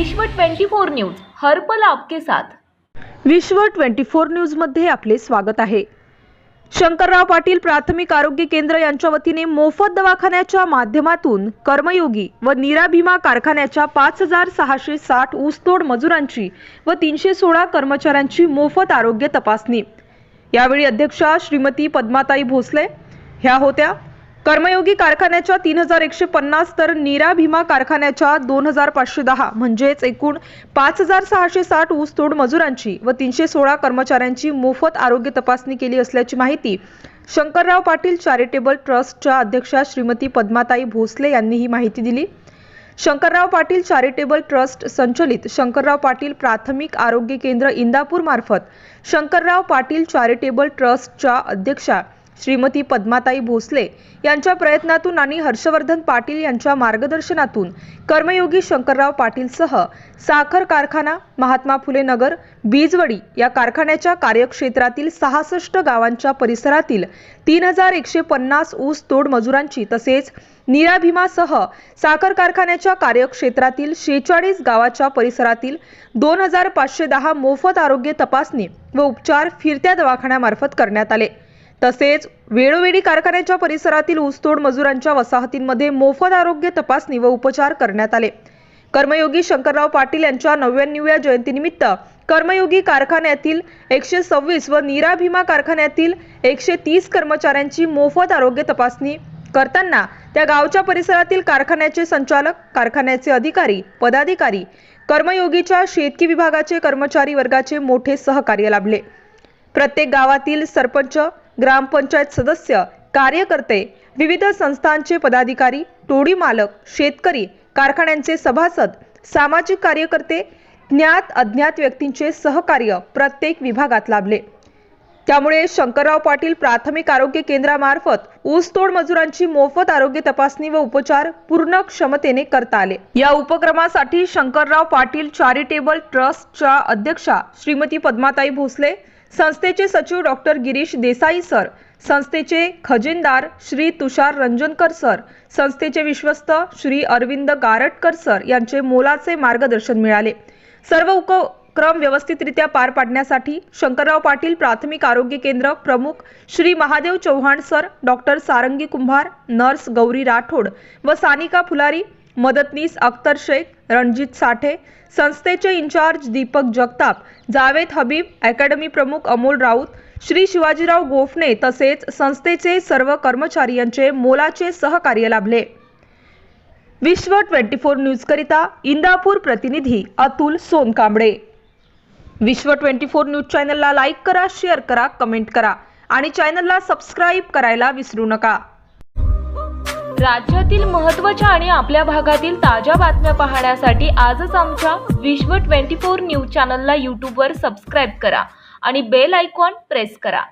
विश्व 24 न्यूज हर पल आपके साथ। विश्व 24 न्यूज मध्ये आपले स्वागत आहे। शंकरराव पाटील प्राथमिक आरोग्य केंद्र यांच्या वतीने मोफत दवाखान्याच्या माध्यमातून कर्मयोगी व नीरा भीमा कारखान्याच्या 5660 ऊसतोड मजुरांची व 316 कर्मचाऱ्यांची मोफत आरोग्य तपासणी। यावेळी अध्यक्षा श्रीमती पद्माताई भोसले ह्या होत्या। कर्मयोगी कारखान्याच्या 3150 तर नीरा भीमा कारखान्याच्या 2510 म्हणजेच एकूण 5660 ऊसतोड मजुरांची व 316 कर्मचाऱ्यांची मोफत आरोग्य तपासणी केली असल्याची माहिती शंकरराव पाटील चॅरिटेबल ट्रस्टच्या अध्यक्षा श्रीमती पद्माताई भोसले यांनी ही माहिती दिली। शंकरराव पाटील चॅरिटेबल ट्रस्ट संचलित शंकरराव पाटील प्राथमिक आरोग्य केंद्र इंदापूर मार्फत शंकरराव पाटील चॅरिटेबल ट्रस्टच्या अध्यक्षा श्रीमती पद्माताई भोसले यांच्या प्रयत्नातून आणि हर्षवर्धन पाटील यांच्या मार्गदर्शनातून कर्मयोगी शंकरराव पाटीलसह साखर कारखाना, महात्मा फुले नगर, बीजवडी या कारखान्याच्या कार्यक्षेत्रातील 66 गावांच्या परिसरातील 3150 ऊस तोड मजुरांची तसेच नीरा भीमासह साखर कारखान्याच्या कार्यक्षेत्रातील 46 गावाच्या परिसरातील 2510 मोफत आरोग्य तपासणी व उपचार फिरत्या दवाखान्यामार्फत करण्यात आले। तसेच वेळोवेळी कारखान्याच्या परिसरातील ऊसतोड मजुरांच्या वसाहतींमध्ये मोफत आरोग्य तपासणी व उपचार करण्यात आले। कर्मयोगी शंकरराव पाटील यांच्या 99व्या जयंतीनिमित्त कर्मयोगी कारखान्यातील 126 व नीरा भीमा कारखान्यातील 130 कर्मचाऱ्यांची मोफत आरोग्य तपासणी करताना त्या गावच्या परिसरातील कारखान्याचे संचालक, कारखान्याचे अधिकारी, पदाधिकारी, कर्मयोगीच्या शेतकी विभागाचे कर्मचारी वर्गाचे मोठे सहकार्य लाभले। प्रत्येक गावातील सरपंच, ग्रामपंचायत सदस्य, कार्यकर्ते, विविध संस्थांचे पदाधिकारी, टोळी मालक, शेतकरी, कारखान्यांचे सभासद, सामाजिक कार्यकर्ते, ज्ञात अज्ञात व्यक्तींचे सहकार्य प्रत्येक विभागात लाभले। त्यामुळे शंकरराव पाटील प्राथमिक आरोग्य केंद्रामार्फत ऊसतोड मजुरांची मोफत आरोग्य तपासणी व उपचार पूर्ण क्षमतेने करता आले। या उपक्रमासाठी शंकरराव पाटील चॅरिटेबल ट्रस्टच्या अध्यक्षा श्रीमती पद्माताई भोसले, संस्थेचे सचिव डॉक्टर गिरीश देसाई सर, संस्थेचे खजिनदार श्री तुषार रंजनकर सर, संस्थेचे विश्वस्त श्री अरविंद गारटकर सर यांचे मोलाचे मार्गदर्शन मिळाले। सर्व उपक्रम व्यवस्थितरित्या पार पाडण्यासाठी शंकरराव पाटील प्राथमिक आरोग्य केंद्र प्रमुख श्री महादेव चव्हाण सर, डॉक्टर सारंगी कुंभार, नर्स गौरी राठोड व सानिका फुलारी, मदतनीस अख्तर शेख, रणजित साठे, संस्थेचे इंचार्ज दीपक जगताप, जावेद हबीब, अकॅडमी प्रमुख अमोल राऊत, श्री शिवाजीराव गोफणे तसेच संस्थेचे सर्व कर्मचारी यांचे मोलाचे सहकार्य लाभले। विश्व 24 न्यूज करिता इंदापूर प्रतिनिधी अतुल सोनकांबळे। विश्व 24 न्यूज चॅनलला लाईक करा, शेअर करा, कमेंट करा आणि चॅनलला सबस्क्राईब करायला विसरू नका। राज्यातील महत्त्वाच्या आणि आपल्या भागातील ताज्या बातम्या पाहण्यासाठी आजच आमच्या विश्व 24 न्यूज चॅनलला YouTube वर सबस्क्राईब करा आणि बेल आयकॉन प्रेस करा।